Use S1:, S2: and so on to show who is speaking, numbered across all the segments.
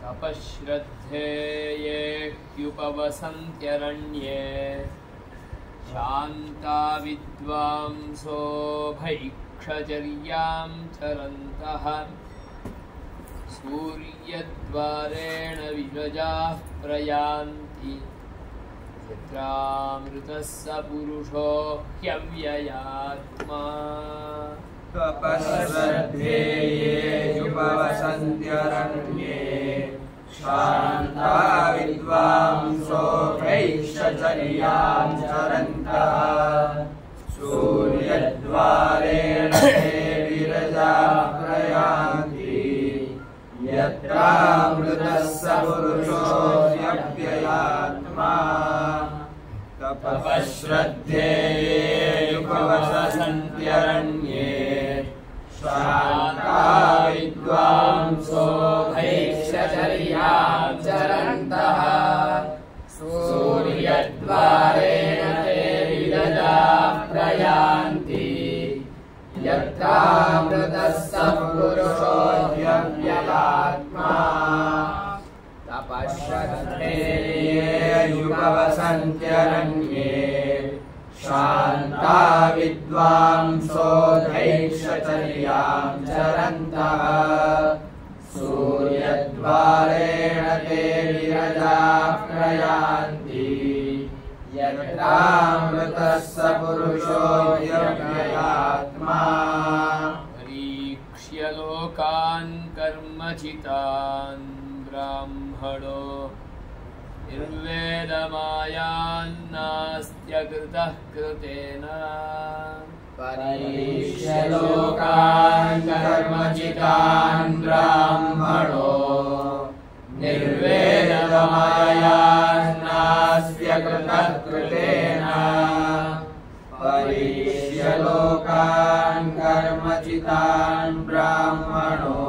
S1: तपश्रद्धेयेऽप्युपवसन्त्यरण्ये शान्ता विद्वांसो भैक्षचर्यां चरन्तः सूर्यद्वारेण विरजाः प्रयान्ति यत्रामृतः स पुरुषो ह्यव्ययात्मा
S2: तपश्रद्धेयेऽप्युपवसन्त्यरण्ये शान्ता विद्वांसो भैक्षचर्यां चरन्तः सूर्यद्वारेण ते विरजाः प्रयान्ति यत्रामृतः स पुरुषो ह्यव्ययात्मा तपश्रद्धेयेऽप्युपवसन्त्यरण्ये शान्ता विद्वांसो भैक्षचर्यां चरन्तः सूर्यद्वारेण ते विरजाः प्रयान्ति यत्रामृतः स पुरुषो ह्यव्ययात्मा तपश्रद्धेयेऽप्युपवसन्त्यरण्ये शान्ता विद्वांसो भैक्षचर्यां चरन्तः सूर्यद्वारेण ते विरजाः प्रयान्ति यत्रामृतः स पुरुषो ह्यव्ययात्मा
S1: परीक्ष्य लोकान् कर्मचितान् ब्राह्मणो निर्वेदमायान्नास्त्यकृतः कृतेन
S2: परीक्ष्य लोकान् कर्मचितान् ब्राह्मणो निर्वेदमायान्नास्त्यकृतः कृतेन परीक्ष्य लोकान् कर्मचितान् ब्राह्मणो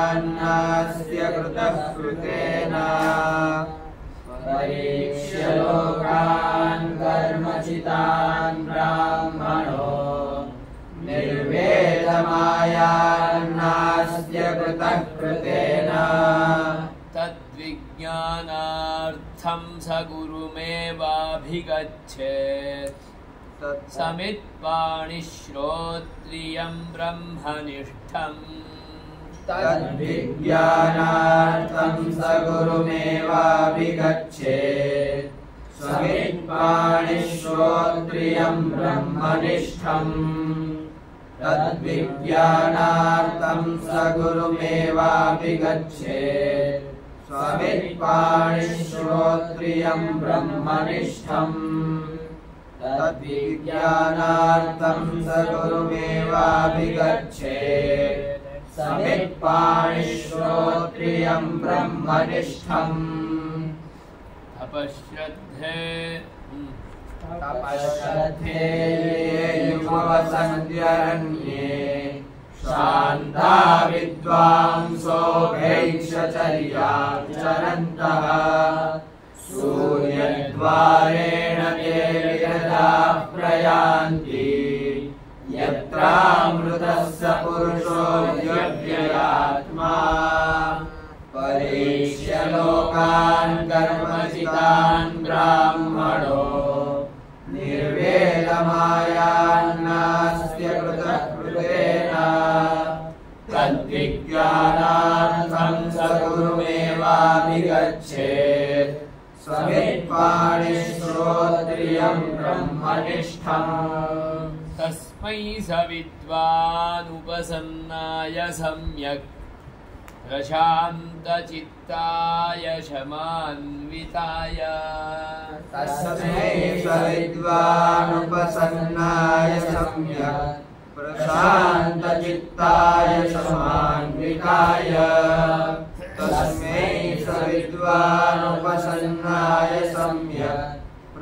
S2: निर्वेदमायान्नास्य कृतः कृतेन परीक्ष्य लोकान् कर्मचितान् ब्राह्मणो निर्वेदमायान्नास्य कृतः कृतेन
S1: तद्विज्ञानार्थं स गुरुमेवाभिगच्छेत् समित्पाणिश्रोत्रियं ब्रह्मनिष्ठम्
S2: तद्विज्ञानार्थं स गुरुमेवाभिगच्छेत् समित्पाणिश्रोत्रियं ब्रह्मनिष्ठम् तद्विज्ञानार्थं स गुरुमेवाभिगच्छेत् समित्पाणिश्रोत्रियं ब्रह्मनिष्ठम् तद्विज्ञानार्थं स गुरुमेवाभिगच्छेत् समित्पाणिश्रोत्रियं ब्रह्मनिष्ठम् तपश्रद्धेयेऽप्युपवसन्त्यरण्ये शान्ता विद्वांसो भैक्षचर्यां चरन्तः सूर्यद्वारेण ते विरजाः प्रयान्ति यत्रामृतः स पुरुषो ह्यव्ययात्मा परीक्ष्य लोकान् कर्मचितान् ब्राह्मणो निर्वेदमायान्नास्य कृतः कृतेन तद्विज्ञानार्थं स गुरुमेवाभिगच्छेत् समित्पाणिश्रोत्रियं ब्रह्मनिष्ठम्
S1: तस्मै स विद्वानुपसन्नाय सम्यक् प्रशान्तचित्ताय शमान्विताय
S2: तस्मै स विद्वानुपसन्नाय सम्यक् प्रशान्तचित्ताय शमान्विताय तस्मै स विद्वानुपसन्नाय सम्यक्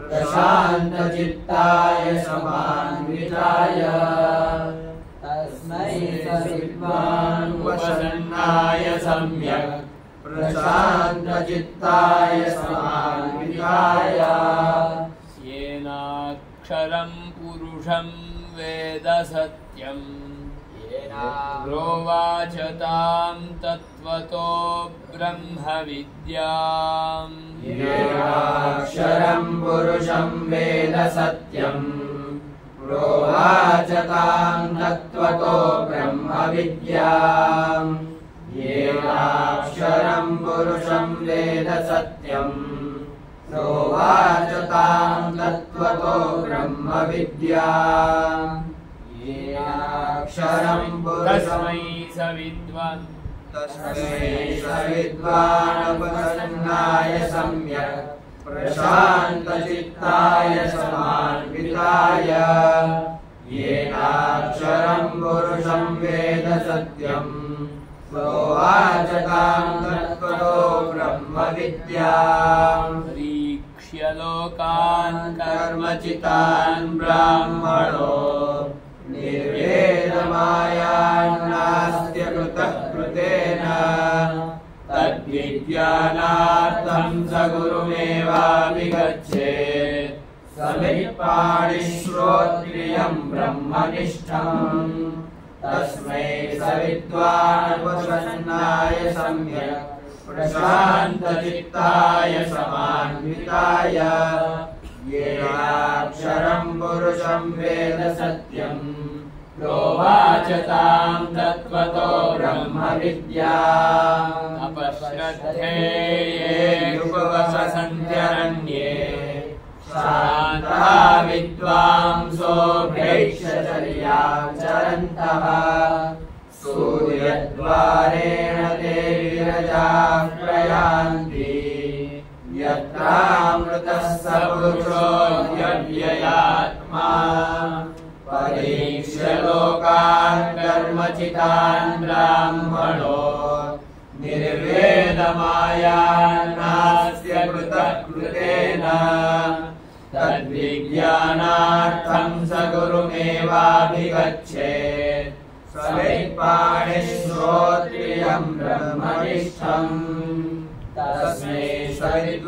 S2: प्रशान्तचित्ताय शमान्विताय तस्मै स विद्वानुपसन्नाय सम्यक् प्रशान्तचित्ताय शमान्विताय
S1: येनाक्षरं पुरुषं वेद सत्यम् प्रोवाच तां तत्त्वतो ब्रह्मविद्याम्
S2: येनाक्षरं पुरुषं वेद सत्यम् प्रोवाच तां तत्त्वतो ब्रह्मविद्याम् येनाक्षरं पुरुषं वेद सत्यम् प्रोवाच तां तत्त्वतो ब्रह्मविद्याम् येनाक्षरं पुरुषं तस्मै सविद्वानुपसन्नाय सम्यक् प्रशान्तचित्ताय समान्विताय येनाक्षरं पुरुषं वेद सत्यम् प्रोवाच तां तत्त्वतो ब्रह्मविद्याम्
S1: परीक्ष्य लोकान्
S2: कर्मचितान् ब्राह्मणो निर्वेदमायान्नास्त्य कृतः कृतेन तद्विज्ञानार्थं स गुरुमेवाभिगच्छेत् समित्पाणिश्रोत्रियं ब्रह्मनिष्ठम् तस्मै सविद्वानुपसन्नाय सम्यक् प्रशान्तचित्ताय समान्विताय येनाक्षरं पुरुषं वेद सत्यम् प्रोवाच तां तत्त्वतो ब्रह्मविद्याम्
S1: अपश्रद्धेये
S2: उपवसन्त्यरण्ये शान्तः विद्वांसो भैक्षचर्यां चरन्तः सूर्यद्वारेण ते विरजाः प्रयान्ति यत्रामृतः स पुरुषो व्यव्ययात्मा परीक्ष्य लोकान् कर्मचितान् ब्राह्मणो निर्वेदमायान्नास्त्य कृतः कृतेन तद्विज्ञानार्थं स गुरुमेवाभिगच्छेत् समित्पाणिश्रोत्रियं ब्रह्मनिष्ठम् तस्मै सविद्वानुपसन्नाय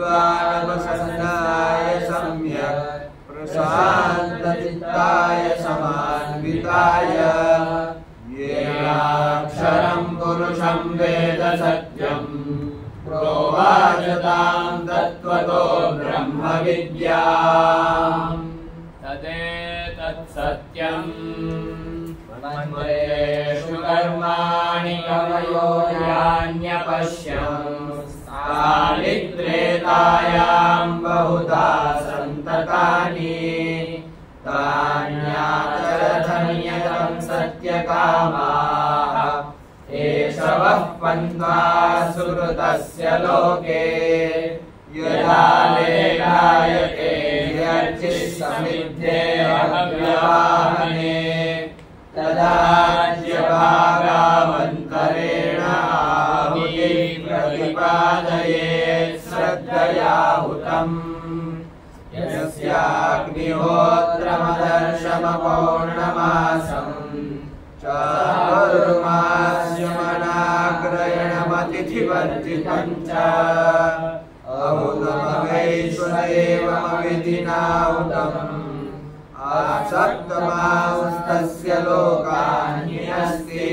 S2: सम्यक् प्रशान्तचित्ताय समान्विताय येनाक्षरं पुरुषं वेद सत्यम् प्रोवाच तां तत्त्वतो ब्रह्मविद्याम्
S1: तदेतत्सत्यम्
S2: मन्त्रेषु कर्माणि कवयो यान्यपश्यन् त्रेतायां बहुधा सन्ततानि तान्याचरथन्यतं सत्यकामाः एषवः पन्था सुकृतस्य लोके यदा लेखायते यर्चिः समिद्धे अव्यवाहने तदाज्यभागावन्तरेण आहुतिः प्रतिपादयेत् श्रद्धया हुतम् यस्याग्निहोत्रमदर्शमपौर्णमासम् चातुर्मास्यमनाग्रयणमतिथिवर्जितम् च अहुतमवैश्वदेवमविधिनाहुतम् आसक्तमांस्तस्य लोकान्यस्ति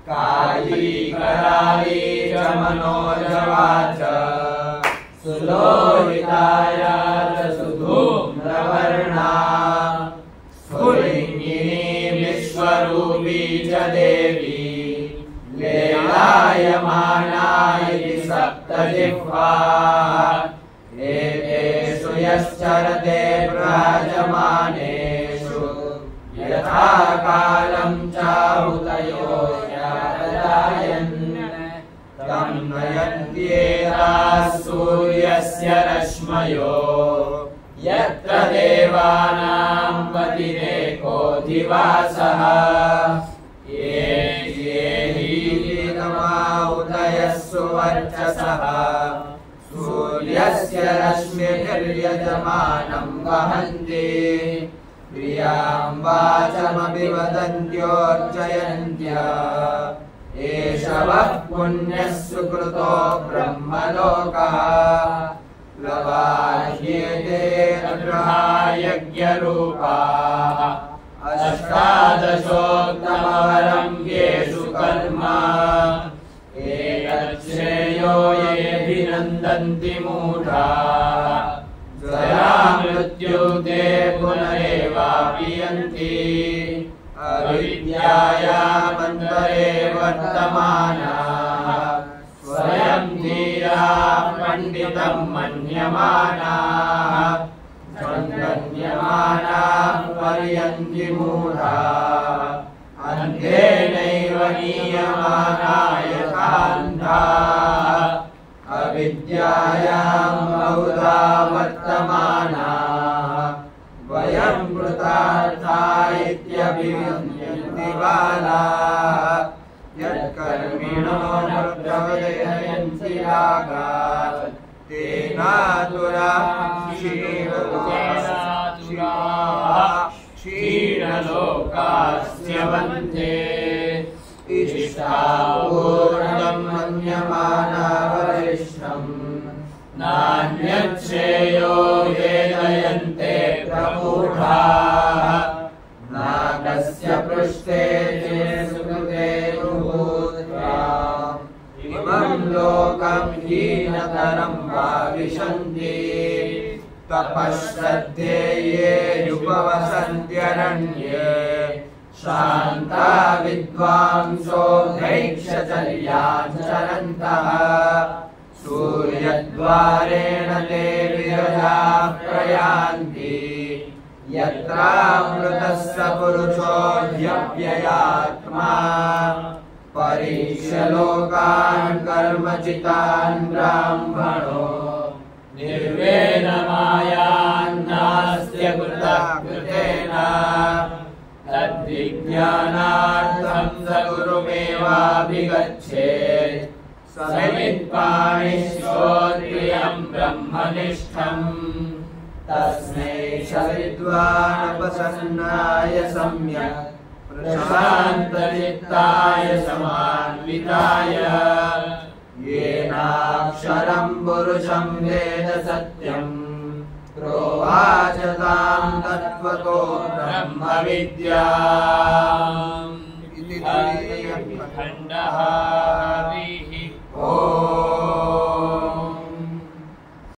S2: कायी कराली च मनोजवाच सुलोहिताया च सुधूम्रवर्णा स्फुलिङ्गिनी विश्वरूपी च देवी लेलायमाना इति सप्तजिह्वाः एतेषु यश्चरते विराजमानेषु यथा कालं चाहुतयो यातयायन् तं नयन्त्येताः सूर्यस्य रश्मयो यत्र देवानां पतिरेकोऽधिवासः ये हीनमाहुतयः सुवर्चसः सूर्यस्य रश्मिभिर्यजमानं वहन्ति प्रियां वाचमपि वदन्त्योर्जयन्त्य एष वः पुण्यः सुकृतो ब्रह्मलोकः लवाह्येते अग्रहायज्ञरूपाः अष्टादशोत्तमवरं येषु कर्म एतच्छ्रेयो येऽभिनन्दन्ति मूढाः जरा मृत्युते पुनरेवापि अविद्यायामन्तरे वर्तमानाः स्वयं धीरा पण्डितं मन्यमानाः सङ्गण्यमानाः पर्यन्ति मूढाः अन्धेनैव नीयमाना यथान्धाः अविद्यायां बहुधा वर्तमानाः वयं कृतार्था इत्यभिमन्यन्ति बालाः यत्कर्मिणो न प्रवदयन्ति रागात् तेनातुराः क्षीणलोकास्य वन्ते इष्टापूर्णं मन्यमाना वरिष्ठम् नान्यच्छ्रेयो वेदयन्ते प्रमूढाः नागस्य पृष्ठे ते सुकृते भूत्वा इमं लोकं हीनतरं भाविषन्ति तपश्रद्धे ये युपवसन्त्यरण्ये शान्ता विद्वांसो भैक्षचर्याचरन्तः सूर्यद्वारेण ते विरजाः प्रयान्ति यत्रामृतः स पुरुषोऽध्यव्ययात्मा परीक्ष्य लोकान् कर्मचितान् ब्राह्मणो निर्वेण मायान्नास्त्य कृतेन तद्विज्ञानार्थं स गुरुमेवाभिगच्छेत् समित्पाणिश्रोत्रियं ब्रह्मनिष्ठम् तस्मै च विद्वानपसन्नाय सम्यक् प्रशान्तचित्ताय समान्विताय येनाक्षरं पुरुषं वेद सत्यम् प्रोवाच तां तत्त्वतो ब्रह्मविद्याम् इति खण्डः।